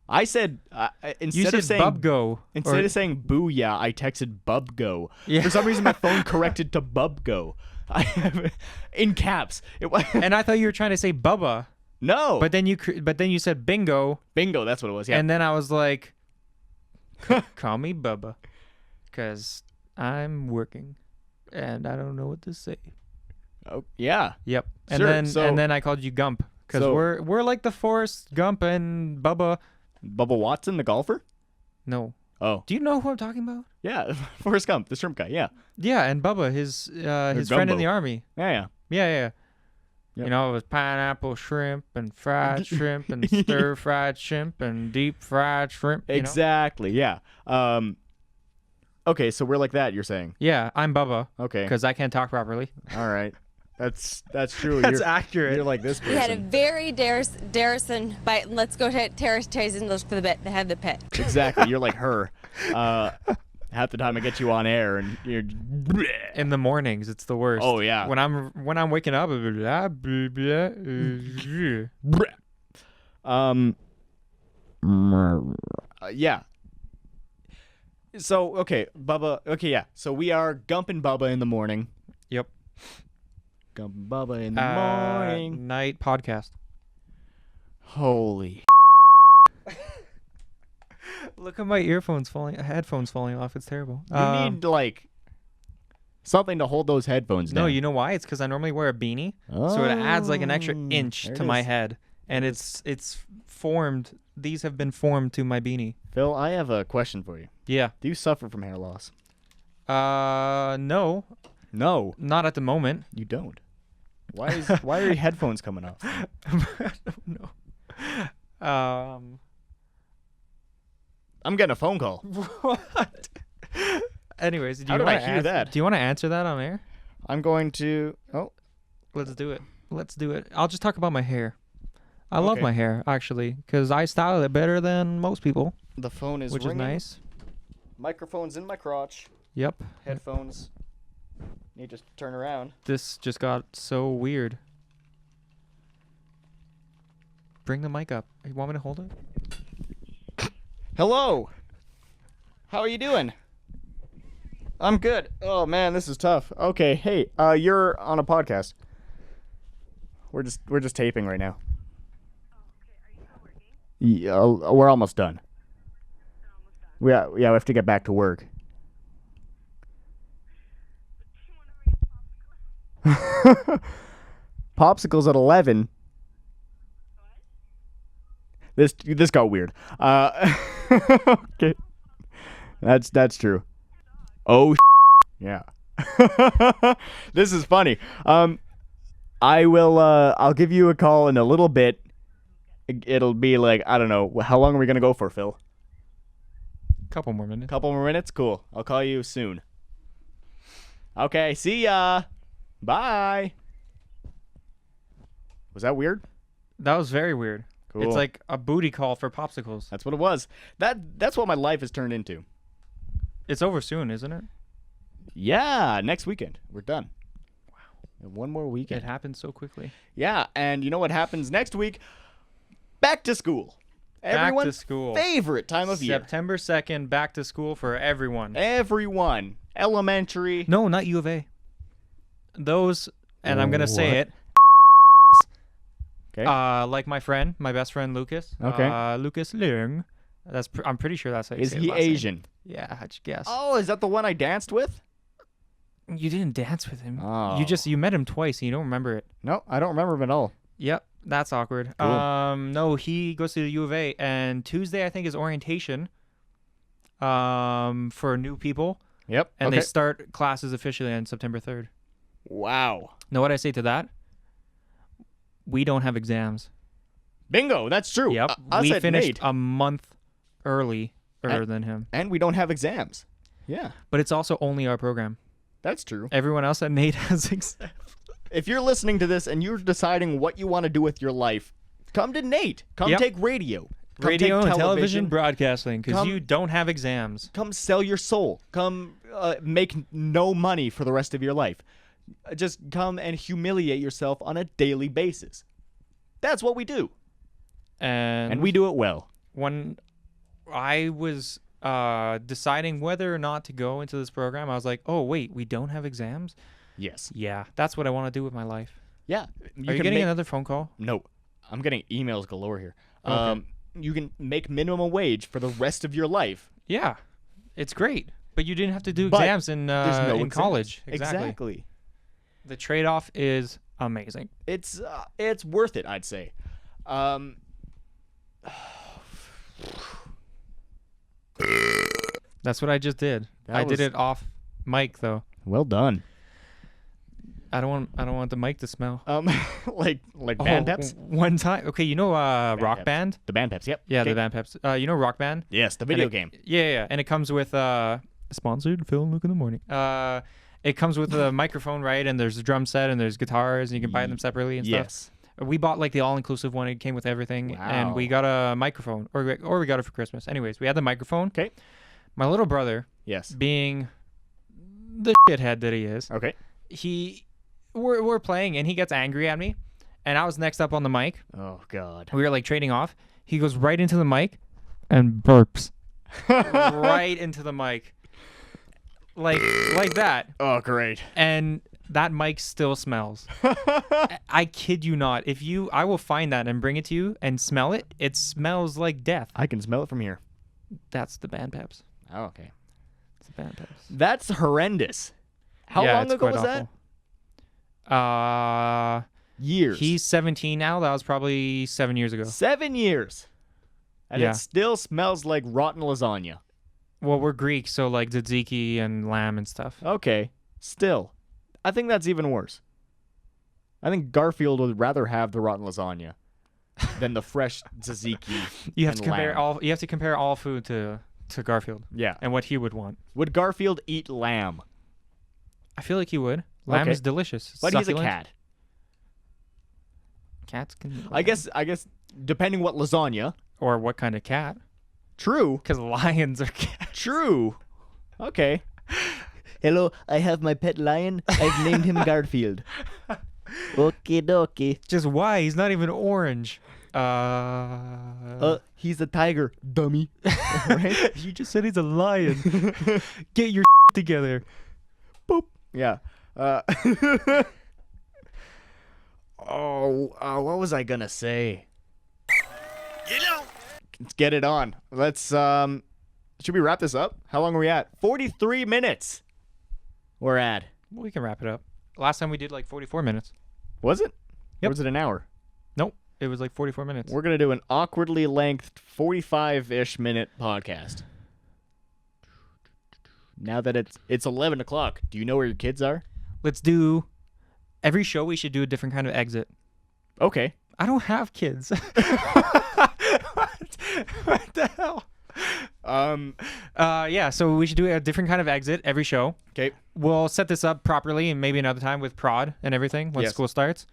I said You instead said of saying Bubgo. instead of saying Booyah, I texted Bubgo. Yeah. For some reason, my phone corrected to Bubgo. I have in caps. It was And I thought you were trying to say Bubba, no, but then you said Bingo, bingo. That's what it was. Yeah. and then I was like, call me Bubba, cause I'm working, and I don't know what to say. oh, yeah. Yep. And Sure, then so- and then I called you Gump, cause So- we're like the Forrest Gump and Bubba. Bubba Watson, the golfer. No. Oh, Do you know who I'm talking about? yeah. Forrest Gump, the shrimp guy. Yeah. Yeah, and Bubba, his friend in Gumbo. the army. Yeah. Yeah. Yep. You know, it was pineapple shrimp and fried shrimp and stir fried shrimp and deep fried shrimp. You know? Exactly. Yeah. Okay, so we're like that. You're saying. Yeah, I'm Bubba Okay. because I can't talk properly. All right. That's true. That's you're, accurate. You're like this We had a person. very Darrison bite. And let's go to Terrace and look for the bit. They had the pit. Exactly. You're like her. Half the time I get you on air and you're. In the mornings, it's the worst. Oh, yeah. When I'm waking up, Yeah. So okay, Bubba. Okay, yeah. So we are Gump and Bubba in the morning. Yep. Gump and Bubba in the morning. Night podcast. Holy. Look at my headphones falling off. It's terrible. You need like something to hold those headphones down. No, you know why? It's because I normally wear a beanie, so it adds like an extra inch there it to my is. head, and it's formed. These have been formed to my beanie. Phil, I have a question for you. Yeah. Do you suffer from hair loss? No, No, not at the moment. you don't. Why are your headphones coming off? I don't know. I'm getting a phone call. What? Anyways, do How you did want I to hear that? Do you want to answer that on air? I'm going to. Oh, Let's do it. Let's do it. I'll just talk about my hair. I love Okay. my hair actually because I style it better than most people, the phone is which ringing. is nice. Microphone's in my crotch. Yep. Headphones. Need to turn around. This just got so weird. Bring the mic up. You want me to hold it? Hello. How are you doing? I'm good. Oh man, this is tough. Okay, hey, you're on a podcast. We're just taping right now. Yeah, we're almost done. We have to get back to work. Popsicles at 11. This got weird. Okay. That's true. Oh yeah. This is funny. I'll give you a call in a little bit. It'll be like, I don't know, how long are we gonna go for, Phil? Couple more minutes. Couple more minutes? Cool. I'll call you soon. Okay, see ya. Bye. Was that weird? That was very weird. Cool. It's like a booty call for popsicles. That's what it was. That's what my life has turned into. It's over soon, isn't it? Yeah, next weekend. We're done. Wow. One more weekend. It happened so quickly. Yeah, and you know what happens next week? Back to school. Back to Everyone's school. favorite time of year. September 2nd, back to school for everyone. Everyone. Elementary. No, not U of A. Those, and I'm going to say What? it. Okay. Like my best friend Lucas. Okay. Lucas Leung. I'm pretty sure that's how you Is say his he last name. Asian? Yeah, how'd you guess? Oh, is that the one I danced with? You didn't dance with him. Oh. You met him twice and you don't remember it. No, I don't remember him at all. Yep, that's awkward. Cool. No, he goes to the U of A, and Tuesday I think is orientation. For new people, Yep. and okay. they start classes officially on September 3rd. Wow. Know what I say to that? We don't have exams. Bingo. That's true. Yep, I we said finished Nate. a month earlier than him. And we don't have exams. Yeah, But it's also only our program. that's true. Everyone else at Nate has exams. If you're listening to this and you're deciding what you want to do with your life, come to Nate. Come Yep. take radio. Come Radio take and television broadcasting, because Come- you don't have exams. Come sell your soul. Come make no money for the rest of your life. Just come and humiliate yourself on a daily basis. That's what we do. And we do it well. When I was deciding whether or not to go into this program, I was like, oh, wait, we don't have exams? Yes. Yeah, that's what I want to do with my life. Yeah. Are you can getting make- another phone call? No. I'm getting emails galore here. Okay. You can make minimum wage for the rest of your life. Yeah, it's great. But you didn't have to do But exams in There's no in exams. college. Exactly. The trade-off is amazing. It's worth it, I'd say. That's what I just did. That I did was- it off mic though. Well done. I don't want the mic to smell. like band peps? One time. Okay, you know Rock Peps. Band? The band peps, yep. Yeah, Okay. the band peps. You know Rock Band? Yes, the And video it- game. Yeah, and it comes with sponsored Phil and Luke in the morning. It comes with a microphone, right? And there's a drum set and there's guitars and you can buy them separately and stuff. Yes. We bought like the all-inclusive one. It came with everything, and we Wow. got a microphone, or we got it for Christmas. Anyways, we had the microphone. Okay. My little brother, Yes. being the shithead that he is, Okay. we're playing and he gets angry at me, and I was next up on the mic. Oh God. We were like trading off. He goes right into the mic and burps right into the mic, like that, Oh great. and that mic still smells. I kid you not. I will find that and bring it to you and smell it. It smells like death. I can smell it from here. That's the band peps. Oh, okay. It's the band peps. That's horrendous. How Yeah, long it's ago quite was that? awful. Years. He's 17 now. That was probably 7 years ago. 7 years. And Yeah. it still smells like rotten lasagna. Well, we're Greek, so like tzatziki and lamb and stuff. Okay. Still. I think that's even worse. I think Garfield would rather have the rotten lasagna than the fresh tzatziki. You have and to compare lamb. all. You have to compare all food to Garfield Yeah. and what he would want. Would Garfield eat lamb? I feel like he would. Lamb Okay. is delicious. It's But he's a succulent. cat. Cats can. eat I lamb. guess depending what lasagna. Or what kind of cat? True. Because lions are cats. True. Okay. Hello, I have my pet lion. I've named him Garfield. Okie dokie. Just why? He's not even orange. He's a tiger, dummy. Right? You just said he's a lion. Get your together. Boop. Yeah. What was I gonna say? You know, Let's get it on. Let's should we wrap this up? How long are we at? 43 minutes. We're at. We can wrap it up. Last time we did like 44 minutes. Was it? Yep. Or was it an hour? Nope. It was like 44 minutes. We're gonna do an awkwardly lengthed 45-ish minute podcast. Now that it's 11 o'clock, do you know where your kids are? Let's do. Every show we should do a different kind of exit. Okay. I don't have kids. What the hell? Yeah, so we should do a different kind of exit every show. Okay. We'll set this up properly and maybe another time with prod and everything when Yes. school starts.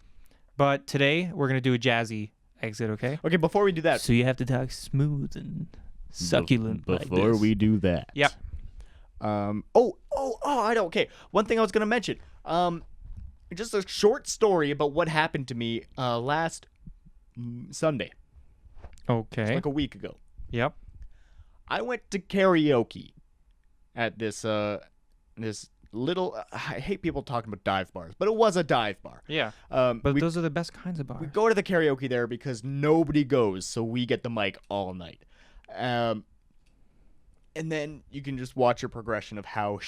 But today we're going to do a jazzy exit, okay? Okay, before we do that. So you have to talk smooth and succulent Before we do that. Yep. I don't. Okay. One thing I was gonna mention. Just a short story about what happened to me last Sunday, Okay. like a week ago. Yep. I went to karaoke at this little. I hate people talking about dive bars, but it was a dive bar. Yeah. But Those are the best kinds of bars. we go to the karaoke there because nobody goes, so we get the mic all night. And then you can just watch your progression of how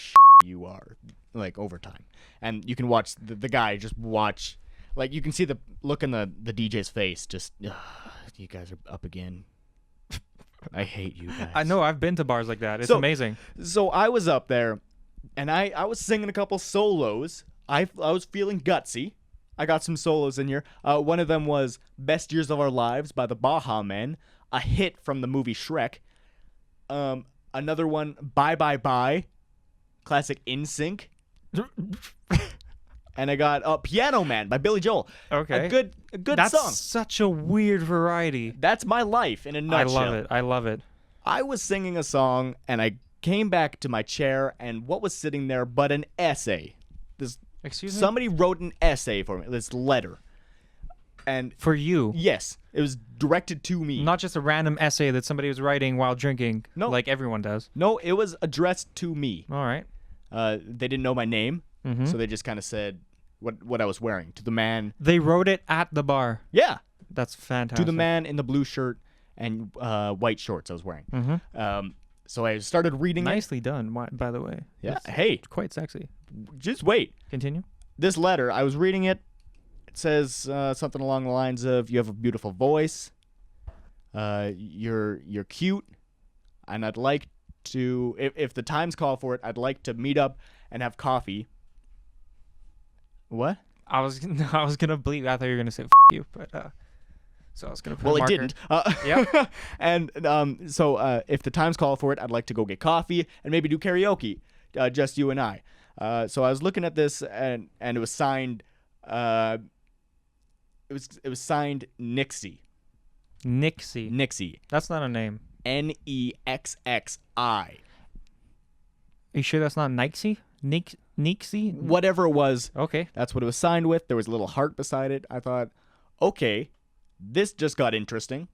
you are, like, over time. And you can watch the guy just watch, like, you can see the look in the DJ's face, just, you guys are up again. I hate you guys. I know. I've been to bars like that. It's So- amazing. So I was up there, and I was singing a couple solos. I was feeling gutsy. I got some solos in here. One of them was "Best Years of Our Lives" by the Baha Men, a hit from the movie Shrek. Another one, "Bye Bye Bye," classic In Sync. And I got "Piano Man" by Billy Joel. Okay. a good That's song. such a weird variety. That's my life in a nutshell. I love it. I love it. I was singing a song, and I came back to my chair, and what was sitting there but an essay? Excuse me? Somebody wrote an essay for me, this letter. And For you. yes, it was directed to me. Not just a random essay that somebody was writing while drinking, No. like everyone does. No, it was addressed to me. All right. They didn't know my name, Mm-hmm. so they just kind of said what I was wearing. To the man, They wrote it at the bar. yeah, That's fantastic. to the man in the blue shirt and white shorts I was wearing. Mm-hmm. So I started reading it. Nicely done, by the way. Yeah, That's hey, quite sexy. just wait. Continue. This letter, I was reading it. It says something along the lines of, "You have a beautiful voice. You're cute, and I'd like to, if the times call for it, I'd like to meet up and have coffee." What? I was gonna bleep. I thought you were gonna say you, but so I was gonna put. Well, a it marker. didn't. Yep. And so if the times call for it, I'd like to go get coffee and maybe do karaoke, just you and I. So I was looking at this, and it was signed. It was signed Nixie. Nixie. Nixie. That's not a name. Nexxi. Are you sure that's not Nixie? Nixie? Whatever it was, Okay. that's what it was signed with. There was a little heart beside it. I thought, okay, this just got interesting.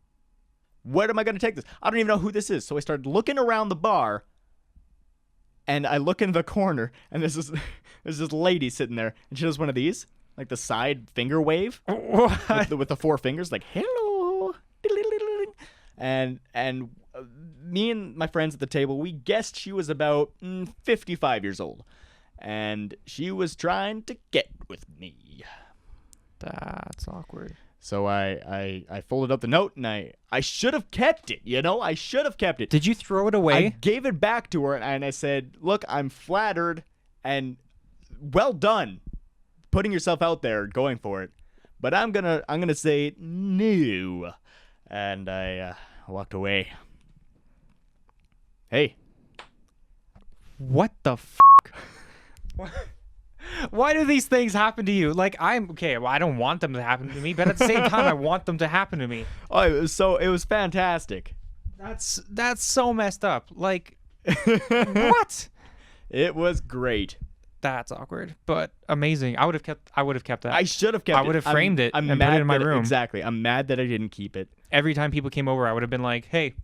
Where am I going to take this? I don't even know who this is. So I started looking around the bar, and I look in the corner, and there's this lady sitting there, and she does one of these, like the side finger wave with the four fingers, like hello, and me and my friends at the table, we guessed she was about 55 years old, and she was trying to get with me. That's awkward. So I folded up the note, and I should have kept it, I should have kept it. Did you throw it I away? gave it back to her, and I said, "Look, I'm flattered, and well done, putting yourself out there, going for it. But I'm gonna say no," and I walked away. Hey, What the f***? Why do these things happen to you? Like, I'm okay. Well, I don't want them to happen to me, but at the same time, I want them to happen to me. oh, it was fantastic. That's so messed up. Like, what? It was great. That's awkward, but amazing. I would have kept that. I should have kept it. I would have framed it I'm and put it mad in my that- room. Exactly. I'm mad that I didn't keep it. Every time people came over, I would have been like, "Hey,"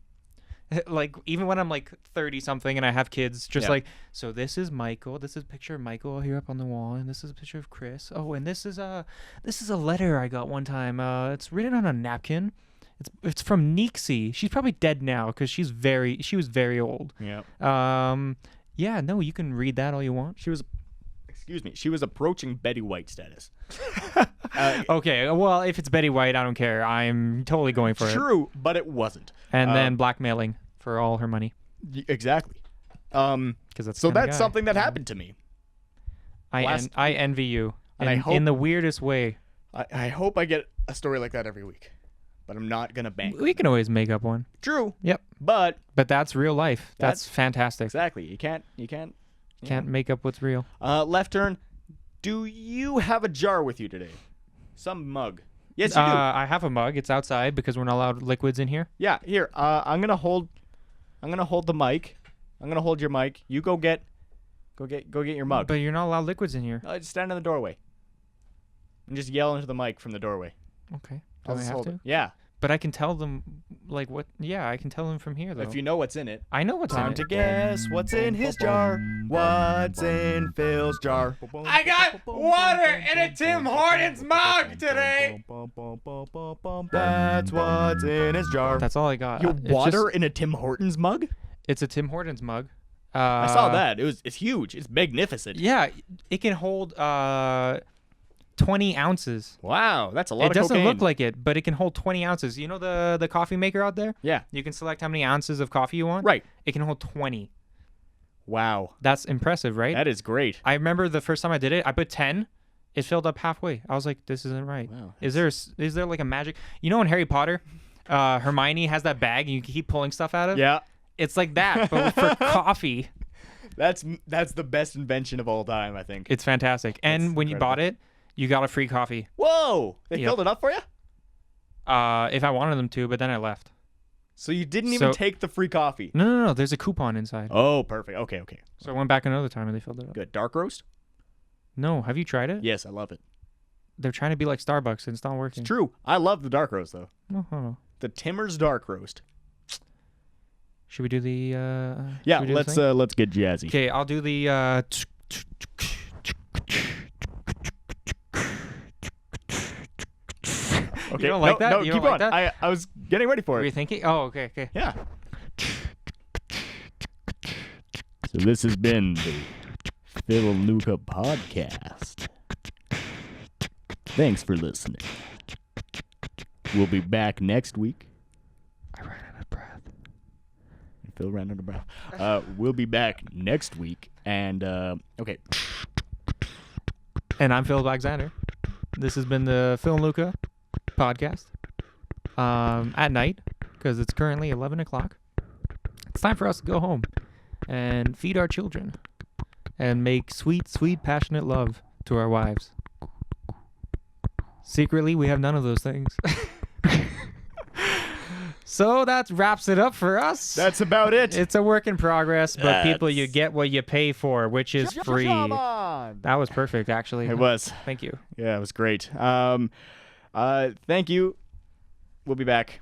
like even when I'm like 30 something and I have kids, just Yeah. like, "So this is Michael. This is a picture of Michael here up on the wall, and this is a picture of Chris. Oh, and this is a letter I got one time. It's written on a napkin. It's from Nixie. She's probably dead now because she was very old. Yeah. Yeah, no, you can read that all you want. She was approaching Betty White status. Okay, well, if it's Betty White, I don't care. I'm totally going for it. True, but it wasn't. And then blackmailing for all her money. Exactly. Because that's So the kinda that's guy. something that happened to me. I envy you, And I in, hope- in the weirdest way. I hope I get a story like that every week, but I'm not gonna bank. We can always make up one. True, Yep, but but that's real life. That's That's- fantastic. exactly, you can't. Can't make up what's real. Left turn. Do you have a jar with you today? Some mug. Yes, you do. I have a mug. It's outside because we're not allowed liquids in here. Yeah, here. I'm gonna hold the mic. I'm gonna hold your mic. You go get your mug. But you're not allowed liquids in here. Just stand in the doorway and just yell into the mic from the doorway. Okay. Do I'll I just have hold to? it. Yeah. But I can tell them like what? Yeah, I can tell them from here though. If you know what's in it. I know what's in Time it. to guess what's in his jar. What's in Phil's jar? I got water in a Tim Hortons mug today. That's what's in his jar. That's all I got. Your It's water just- in a Tim Hortons mug? It's a Tim Hortons mug. I saw that. It's huge. It's magnificent. Yeah, it can hold 20 ounces. Wow, that's a lot It of doesn't cocaine. look like it, but it can hold 20 ounces. You know the coffee maker out there? Yeah. You can select how many ounces of coffee you want. Right. It can hold 20. Wow. That's impressive, right? That is great. I remember the first time I did it, I put 10. It filled up halfway. I was like, this isn't right. Wow, Is there like a magic? You know in Harry Potter, Hermione has that bag and you keep pulling stuff out of? Yeah. It's like that, but for coffee. That's the best invention of all time, I think. It's fantastic. And That's when you bought it, you got a free coffee. Whoa! They Yep. filled it up for you? If I wanted them to, but then I left. So you didn't even So- take the free coffee? No. There's a coupon inside. Oh, perfect. Okay. So I went back another time and they filled it up. Good. Dark roast? No, have you tried it? Yes, I love it. They're trying to be like Starbucks and it's not working. It's true. I love the dark roast, though. No. The Timmer's dark roast. Should we do the? Yeah, should we do the thing? let's get jazzy. Okay, I'll do the. Okay. You don't like that? No, You keep don't like on. that? I was getting ready for Were you it. thinking? Oh, okay. Yeah. So this has been the Phil and Luca podcast. Thanks for listening. We'll be back next week. I ran out of breath. Phil ran out of breath. We'll be back next week. And, okay. And I'm Phil Alexander. This has been the Phil and Luca podcast. At night, because it's currently 11 o'clock. It's time for us to go home and feed our children and make sweet, sweet, passionate love to our wives. Secretly, we have none of those things. So that wraps it up for us. That's about it. It's a work in progress, but people, you get what you pay for, which is free. Come on. That was perfect, actually. It was. Thank you. Yeah, it was great. Thank you. We'll be back.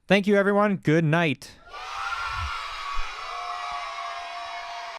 Thank you, everyone. Good night.